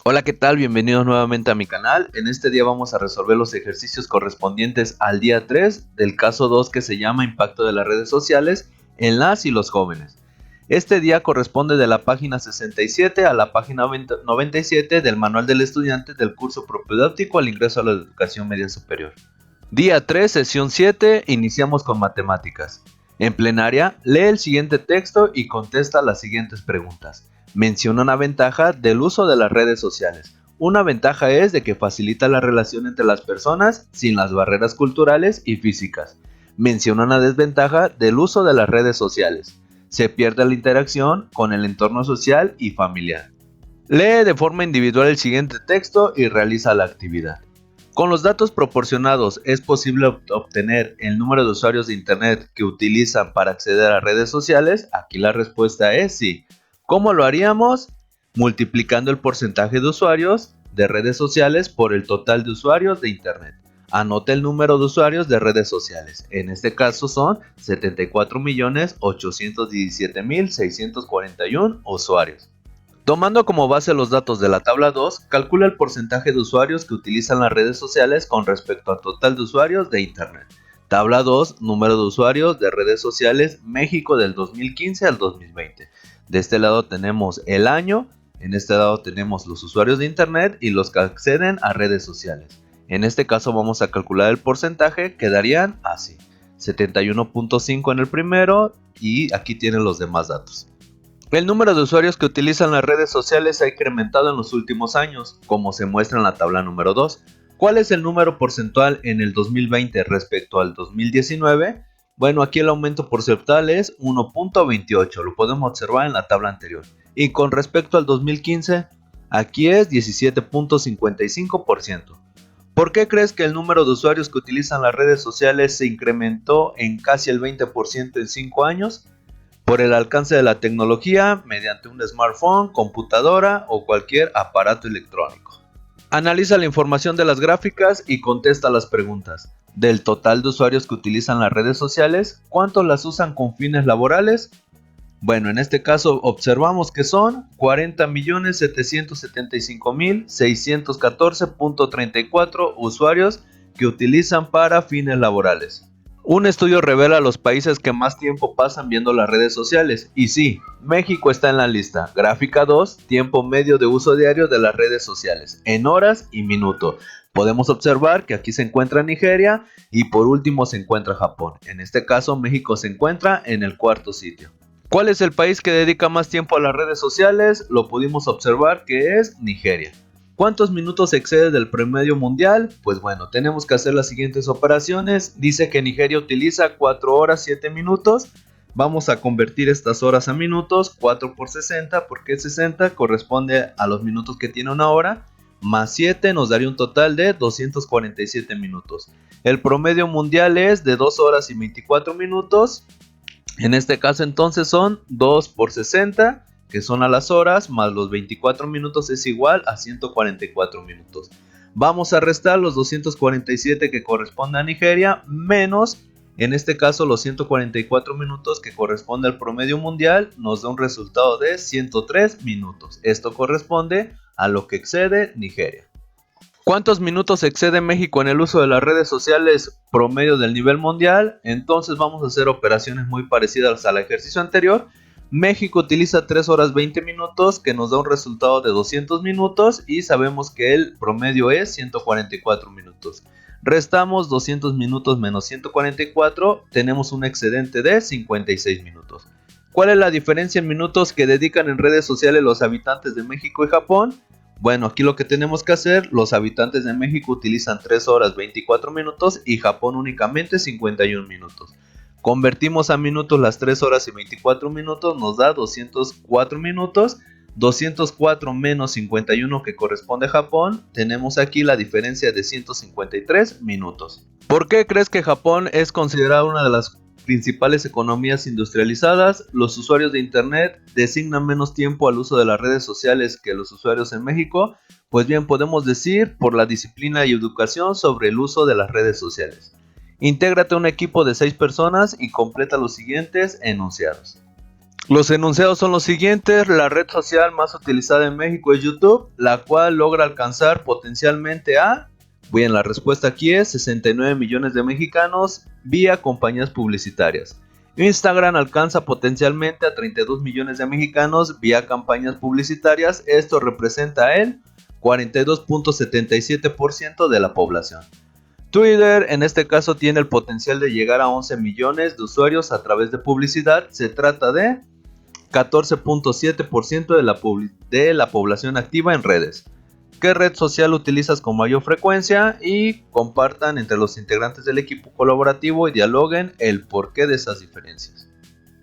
Hola, ¿qué tal? Bienvenidos nuevamente a mi canal. En este día vamos a resolver los ejercicios correspondientes al día 3 del caso 2 que se llama Impacto de las redes sociales en las y los jóvenes. Este día corresponde de la página 67 a la página 97 del Manual del Estudiante del curso propedéutico al ingreso a la educación media superior. Día 3, sesión 7, iniciamos con matemáticas. En plenaria, lee el siguiente texto y contesta las siguientes preguntas. Menciona una ventaja del uso de las redes sociales. Una ventaja es de que facilita la relación entre las personas sin las barreras culturales y físicas. Menciona una desventaja del uso de las redes sociales. Se pierde la interacción con el entorno social y familiar. Lee de forma individual el siguiente texto y realiza la actividad. Con los datos proporcionados, ¿es posible obtener el número de usuarios de Internet que utilizan para acceder a redes sociales? Aquí la respuesta es sí. ¿Cómo lo haríamos? Multiplicando el porcentaje de usuarios de redes sociales por el total de usuarios de Internet. Anota el número de usuarios de redes sociales. En este caso son 74.817.641 usuarios. Tomando como base los datos de la tabla 2, calcula el porcentaje de usuarios que utilizan las redes sociales con respecto al total de usuarios de Internet. Tabla 2, número de usuarios de redes sociales México del 2015 al 2020. De este lado tenemos el año, en este lado tenemos los usuarios de Internet y los que acceden a redes sociales. En este caso vamos a calcular el porcentaje, quedarían así. 71.5 en el primero y aquí tienen los demás datos. El número de usuarios que utilizan las redes sociales ha incrementado en los últimos años, como se muestra en la tabla número 2. ¿Cuál es el número porcentual en el 2020 respecto al 2019? Bueno, aquí el aumento porcentual es 1.28, lo podemos observar en la tabla anterior. Y con respecto al 2015, aquí es 17.55%. ¿Por qué crees que el número de usuarios que utilizan las redes sociales se incrementó en casi el 20% en 5 años? Por el alcance de la tecnología mediante un smartphone, computadora o cualquier aparato electrónico. Analiza la información de las gráficas y contesta las preguntas. Del total de usuarios que utilizan las redes sociales, ¿cuántos las usan con fines laborales? Bueno, en este caso observamos que son 40.775.614.34 usuarios que utilizan para fines laborales. Un estudio revela los países que más tiempo pasan viendo las redes sociales. Y sí, México está en la lista. Gráfica 2, tiempo medio de uso diario de las redes sociales, en horas y minutos. Podemos observar que aquí se encuentra Nigeria y por último se encuentra Japón. En este caso, México se encuentra en el cuarto sitio. ¿Cuál es el país que dedica más tiempo a las redes sociales? Lo pudimos observar que es Nigeria. ¿Cuántos minutos excede del promedio mundial? Pues bueno, tenemos que hacer las siguientes operaciones. Dice que Nigeria utiliza 4 horas 7 minutos. Vamos a convertir estas horas a minutos. 4 por 60, porque 60 corresponde a los minutos que tiene una hora. Más 7 nos daría un total de 247 minutos. El promedio mundial es de 2 horas y 24 minutos. En este caso entonces son 2 por 60, que son a las horas, más los 24 minutos es igual a 144 minutos. Vamos a restar los 247 que corresponde a Nigeria, menos, en este caso los 144 minutos que corresponde al promedio mundial, nos da un resultado de 103 minutos. Esto corresponde a lo que excede Nigeria. ¿Cuántos minutos excede México en el uso de las redes sociales promedio del nivel mundial? Entonces vamos a hacer operaciones muy parecidas al ejercicio anterior. México utiliza 3 horas 20 minutos, que nos da un resultado de 200 minutos y sabemos que el promedio es 144 minutos. Restamos 200 minutos menos 144, tenemos un excedente de 56 minutos. ¿Cuál es la diferencia en minutos que dedican en redes sociales los habitantes de México y Japón? Bueno, aquí lo que tenemos que hacer, los habitantes de México utilizan 3 horas 24 minutos y Japón únicamente 51 minutos. Convertimos a minutos las 3 horas y 24 minutos, nos da 204 minutos. 204 menos 51 que corresponde a Japón, tenemos aquí la diferencia de 153 minutos. ¿Por qué crees que Japón es considerada una de las principales economías industrializadas? Los usuarios de Internet designan menos tiempo al uso de las redes sociales que los usuarios en México. Pues bien, podemos decir por la disciplina y educación sobre el uso de las redes sociales. Intégrate a un equipo de 6 personas y completa los siguientes enunciados. Los enunciados son los siguientes: la red social más utilizada en México es YouTube, la cual logra alcanzar potencialmente a... Bien, la respuesta aquí es 69 millones de mexicanos vía compañías publicitarias. Instagram alcanza potencialmente a 32 millones de mexicanos vía campañas publicitarias. Esto representa el 42.77% de la población. Twitter en este caso tiene el potencial de llegar a 11 millones de usuarios a través de publicidad. Se trata de 14.7% de la población activa en redes. ¿Qué red social utilizas con mayor frecuencia? Y compartan entre los integrantes del equipo colaborativo y dialoguen el porqué de esas diferencias.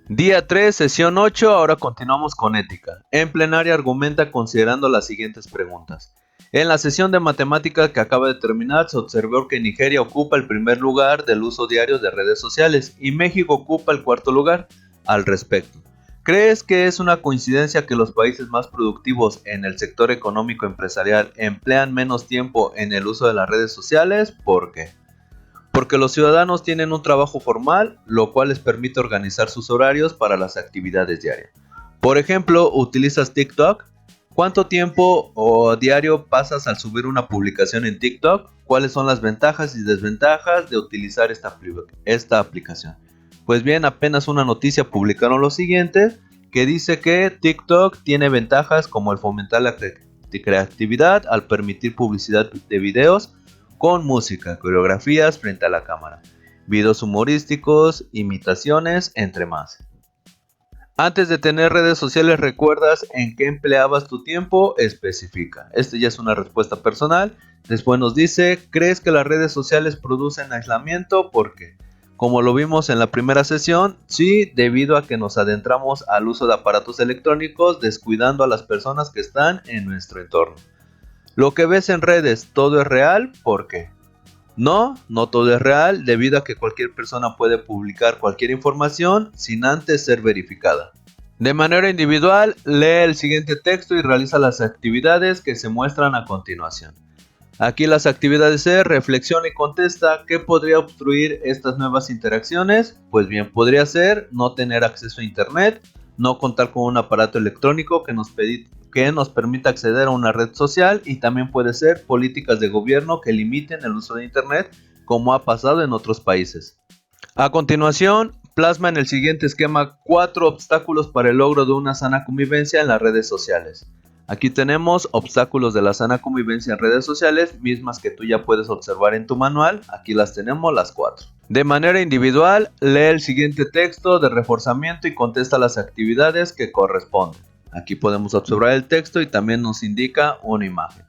Día 3, sesión 8, ahora continuamos con ética. En plenaria argumenta considerando las siguientes preguntas. En la sesión de matemática que acaba de terminar se observó que Nigeria ocupa el primer lugar del uso diario de redes sociales y México ocupa el cuarto lugar. Al respecto, ¿crees que es una coincidencia que los países más productivos en el sector económico empresarial emplean menos tiempo en el uso de las redes sociales? ¿Por qué? Porque los ciudadanos tienen un trabajo formal, lo cual les permite organizar sus horarios para las actividades diarias. Por ejemplo, ¿utilizas TikTok? ¿Cuánto tiempo diario pasas al subir una publicación en TikTok? ¿Cuáles son las ventajas y desventajas de utilizar esta aplicación? Pues bien, apenas una noticia publicaron lo siguiente, que dice que TikTok tiene ventajas como el fomentar la creatividad al permitir publicidad de videos con música, coreografías frente a la cámara, videos humorísticos, imitaciones, entre más. Antes de tener redes sociales, ¿recuerdas en qué empleabas tu tiempo? Especifica. Esta ya es una respuesta personal. Después nos dice, ¿crees que las redes sociales producen aislamiento? ¿Por qué? Como lo vimos en la primera sesión, sí, debido a que nos adentramos al uso de aparatos electrónicos, descuidando a las personas que están en nuestro entorno. Lo que ves en redes, ¿todo es real? ¿Por qué? No, no todo es real, debido a que cualquier persona puede publicar cualquier información sin antes ser verificada. De manera individual, lee el siguiente texto y realiza las actividades que se muestran a continuación. Aquí las actividades es reflexiona y contesta. ¿Qué podría obstruir estas nuevas interacciones? Pues bien, podría ser no tener acceso a internet, no contar con un aparato electrónico que nos permita acceder a una red social, y también puede ser políticas de gobierno que limiten el uso de internet, como ha pasado en otros países. A continuación, plasma en el siguiente esquema 4 obstáculos para el logro de una sana convivencia en las redes sociales. Aquí tenemos obstáculos de la sana convivencia en redes sociales, mismas que tú ya puedes observar en tu manual. Aquí las tenemos las 4. De manera individual, lee el siguiente texto de reforzamiento y contesta las actividades que corresponden. Aquí podemos observar el texto y también nos indica una imagen.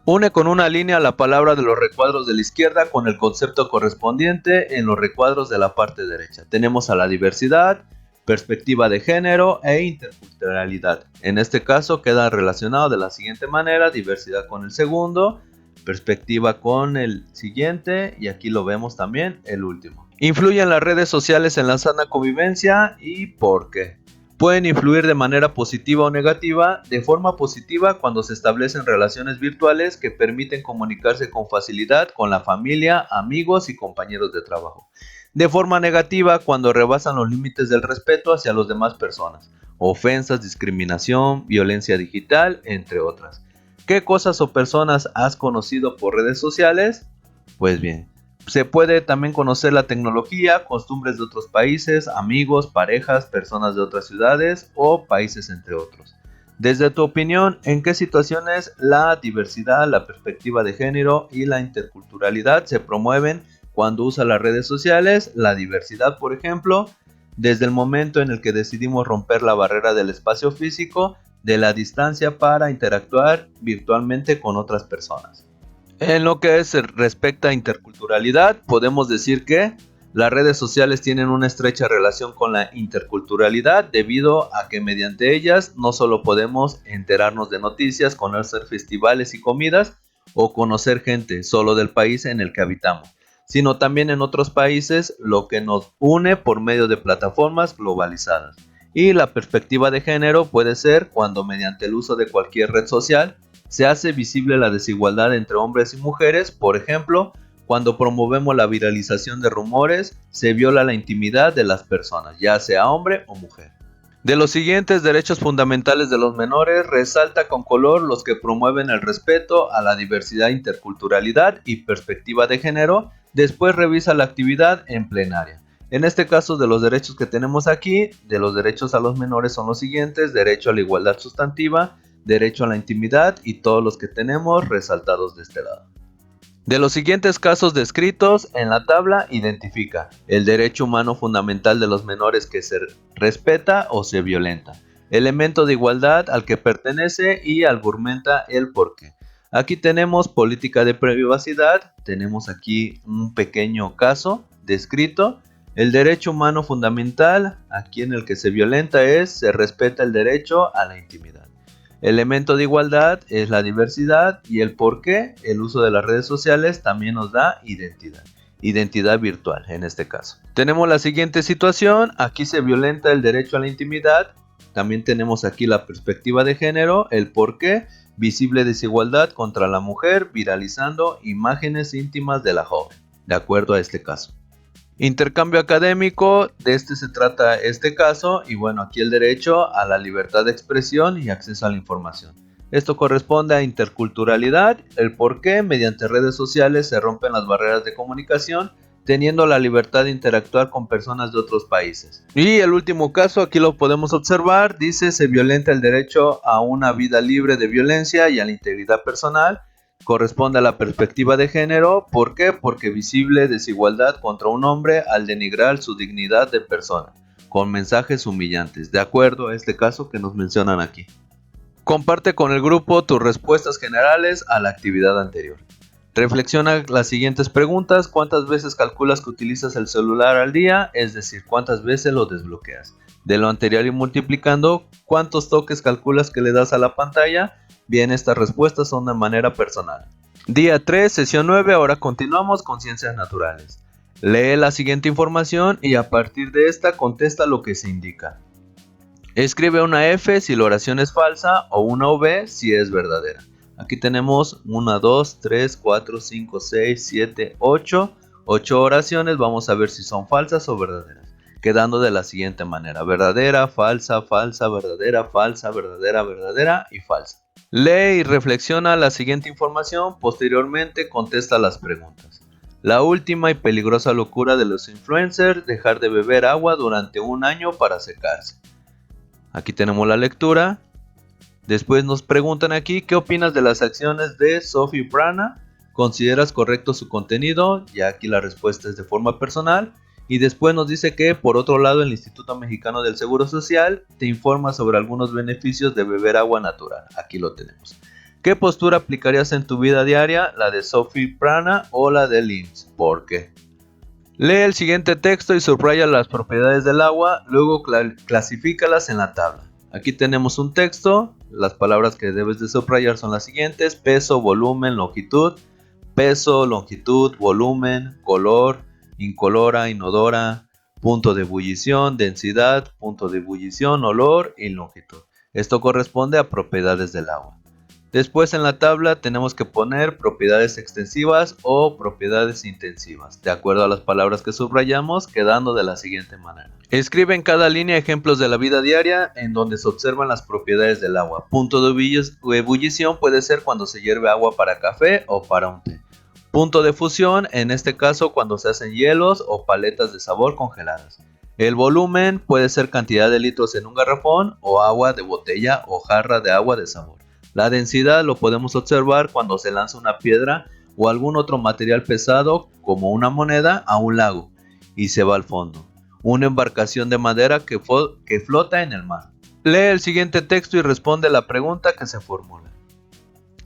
Une con una línea la palabra de los recuadros de la izquierda con el concepto correspondiente en los recuadros de la parte derecha. Tenemos a la diversidad, perspectiva de género e interculturalidad. En este caso queda relacionado de la siguiente manera: diversidad con el segundo, perspectiva con el siguiente, y aquí lo vemos también el último. ¿Influyen las redes sociales en la sana convivencia y por qué? Pueden influir de manera positiva o negativa. De forma positiva, cuando se establecen relaciones virtuales que permiten comunicarse con facilidad con la familia, amigos y compañeros de trabajo. De forma negativa, cuando rebasan los límites del respeto hacia las demás personas, ofensas, discriminación, violencia digital, entre otras. ¿Qué cosas o personas has conocido por redes sociales? Pues bien, se puede también conocer la tecnología, costumbres de otros países, amigos, parejas, personas de otras ciudades o países, entre otros. Desde tu opinión, ¿en qué situaciones la diversidad, la perspectiva de género y la interculturalidad se promueven cuando usa las redes sociales? La diversidad, por ejemplo, desde el momento en el que decidimos romper la barrera del espacio físico, de la distancia, para interactuar virtualmente con otras personas. En lo que respecta a interculturalidad, podemos decir que las redes sociales tienen una estrecha relación con la interculturalidad, debido a que mediante ellas no solo podemos enterarnos de noticias, conocer festivales y comidas, o conocer gente solo del país en el que habitamos, sino también en otros países, lo que nos une por medio de plataformas globalizadas. Y la perspectiva de género puede ser cuando, mediante el uso de cualquier red social, se hace visible la desigualdad entre hombres y mujeres. Por ejemplo, cuando promovemos la viralización de rumores, se viola la intimidad de las personas, ya sea hombre o mujer. De los siguientes derechos fundamentales de los menores, resalta con color los que promueven el respeto a la diversidad, interculturalidad y perspectiva de género. Después revisa la actividad en plenaria. En este caso, de los derechos que tenemos aquí, de los derechos a los menores son los siguientes: derecho a la igualdad sustantiva, derecho a la intimidad y todos los que tenemos resaltados de este lado. De los siguientes casos descritos en la tabla, identifica el derecho humano fundamental de los menores que se respeta o se violenta, elemento de igualdad al que pertenece y argumenta el porqué. Aquí tenemos política de privacidad, tenemos aquí un pequeño caso descrito. El derecho humano fundamental, aquí en el que se violenta se respeta el derecho a la intimidad. Elemento de igualdad es la diversidad y el por qué el uso de las redes sociales también nos da identidad virtual en este caso. Tenemos la siguiente situación, aquí se violenta el derecho a la intimidad, también tenemos aquí la perspectiva de género, el por qué, visible desigualdad contra la mujer, viralizando imágenes íntimas de la joven, de acuerdo a este caso. Intercambio académico, de este se trata este caso, y bueno, aquí el derecho a la libertad de expresión y acceso a la información. Esto corresponde a interculturalidad, el por qué mediante redes sociales se rompen las barreras de comunicación, teniendo la libertad de interactuar con personas de otros países. Y el último caso, aquí lo podemos observar, dice: se violenta el derecho a una vida libre de violencia y a la integridad personal. Corresponde a la perspectiva de género. ¿Por qué? Porque visible desigualdad contra un hombre al denigrar su dignidad de persona, con mensajes humillantes, de acuerdo a este caso que nos mencionan aquí. Comparte con el grupo tus respuestas generales a la actividad anterior. Reflexiona las siguientes preguntas: ¿cuántas veces calculas que utilizas el celular al día? Es decir, ¿cuántas veces lo desbloqueas? De lo anterior y multiplicando, ¿cuántos toques calculas que le das a la pantalla? Bien, estas respuestas son de manera personal. Día 3, sesión 9, ahora continuamos con ciencias naturales. Lee la siguiente información y a partir de esta contesta lo que se indica. Escribe una F si la oración es falsa o una V si es verdadera. Aquí tenemos 1, 2, 3, 4, 5, 6, 7, 8. 8 oraciones, vamos a ver si son falsas o verdaderas. Quedando de la siguiente manera: verdadera, falsa, falsa, verdadera, falsa, verdadera, verdadera y falsa. Lee y reflexiona la siguiente información, posteriormente contesta las preguntas. La última y peligrosa locura de los influencers: dejar de beber agua durante un año para secarse. Aquí tenemos la lectura. Después nos preguntan aquí: ¿qué opinas de las acciones de Sophie Prana? ¿Consideras correcto su contenido? Ya aquí la respuesta es de forma personal. Y después nos dice que, por otro lado, el Instituto Mexicano del Seguro Social te informa sobre algunos beneficios de beber agua natural. Aquí lo tenemos. ¿Qué postura aplicarías en tu vida diaria? ¿La de Sophie Prana o la de IMSS? ¿Por qué? Lee el siguiente texto y subraya las propiedades del agua, luego clasifícalas en la tabla. Aquí tenemos un texto, las palabras que debes de subrayar son las siguientes: peso, volumen, longitud. Peso, longitud, volumen, color, incolora, inodora, punto de ebullición, densidad, punto de ebullición, olor y longitud. Esto corresponde a propiedades del agua. Después en la tabla tenemos que poner propiedades extensivas o propiedades intensivas, de acuerdo a las palabras que subrayamos, quedando de la siguiente manera. Escribe en cada línea ejemplos de la vida diaria en donde se observan las propiedades del agua. Punto de ebullición puede ser cuando se hierve agua para café o para un té. Punto de fusión, en este caso cuando se hacen hielos o paletas de sabor congeladas. El volumen puede ser cantidad de litros en un garrafón o agua de botella o jarra de agua de sabor. La densidad lo podemos observar cuando se lanza una piedra o algún otro material pesado como una moneda a un lago y se va al fondo. Una embarcación de madera que flota en el mar. Lee el siguiente texto y responde la pregunta que se formula.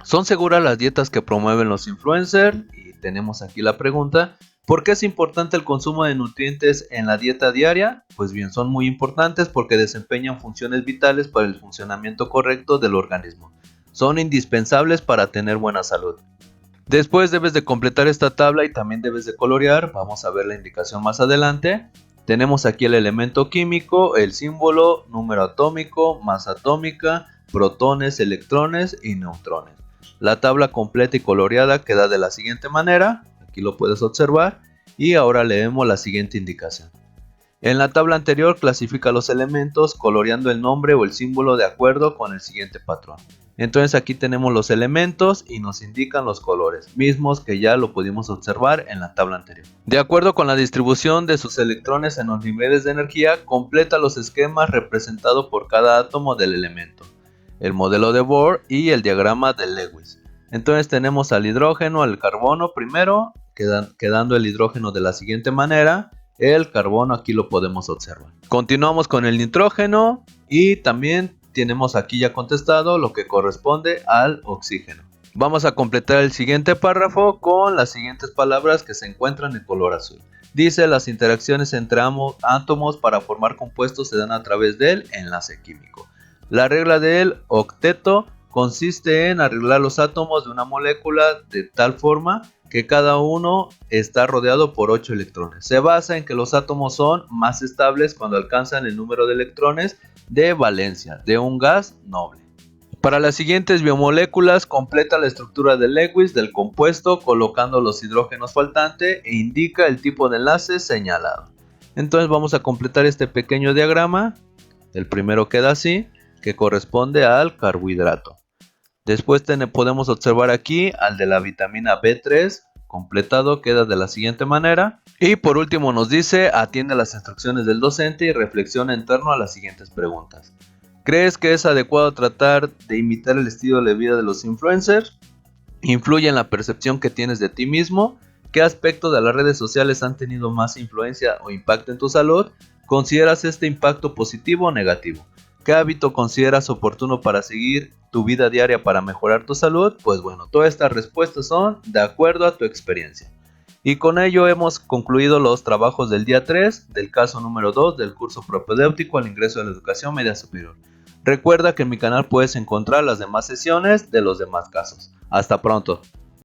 ¿Son seguras las dietas que promueven los influencers? Y tenemos aquí la pregunta: ¿por qué es importante el consumo de nutrientes en la dieta diaria? Pues bien, son muy importantes porque desempeñan funciones vitales para el funcionamiento correcto del organismo. Son indispensables para tener buena salud. Después debes de completar esta tabla y también debes de colorear. Vamos a ver la indicación más adelante. Tenemos aquí el elemento químico, el símbolo, número atómico, masa atómica, protones, electrones y neutrones. La tabla completa y coloreada queda de la siguiente manera. Aquí lo puedes observar. Y ahora leemos la siguiente indicación. En la tabla anterior clasifica los elementos coloreando el nombre o el símbolo de acuerdo con el siguiente patrón. Entonces aquí tenemos los elementos y nos indican los colores, mismos que ya lo pudimos observar en la tabla anterior. De acuerdo con la distribución de sus electrones en los niveles de energía, completa los esquemas representados por cada átomo del elemento, el modelo de Bohr y el diagrama de Lewis. Entonces tenemos al hidrógeno, al carbono primero, quedando el hidrógeno de la siguiente manera. El carbono aquí lo podemos observar. Continuamos con el nitrógeno y también tenemos aquí ya contestado lo que corresponde al oxígeno. Vamos a completar el siguiente párrafo con las siguientes palabras que se encuentran en color azul. Dice: las interacciones entre átomos para formar compuestos se dan a través del enlace químico. La regla del octeto consiste en arreglar los átomos de una molécula de tal forma que cada uno está rodeado por 8 electrones. Se basa en que los átomos son más estables cuando alcanzan el número de electrones de valencia de un gas noble. Para las siguientes biomoléculas, completa la estructura de Lewis del compuesto colocando los hidrógenos faltantes e indica el tipo de enlace señalado. Entonces vamos a completar este pequeño diagrama. El primero queda así, que corresponde al carbohidrato. Después podemos observar aquí al de la vitamina B3, completado, queda de la siguiente manera. Y por último nos dice: atiende las instrucciones del docente y reflexiona en torno a las siguientes preguntas. ¿Crees que es adecuado tratar de imitar el estilo de vida de los influencers? ¿Influye en la percepción que tienes de ti mismo? ¿Qué aspectos de las redes sociales han tenido más influencia o impacto en tu salud? ¿Consideras este impacto positivo o negativo? ¿Qué hábito consideras oportuno para seguir tu vida diaria para mejorar tu salud? Pues bueno, todas estas respuestas son de acuerdo a tu experiencia. Y con ello hemos concluido los trabajos del día 3 del caso número 2 del curso propedéutico al ingreso de la educación media superior. Recuerda que en mi canal puedes encontrar las demás sesiones de los demás casos. Hasta pronto.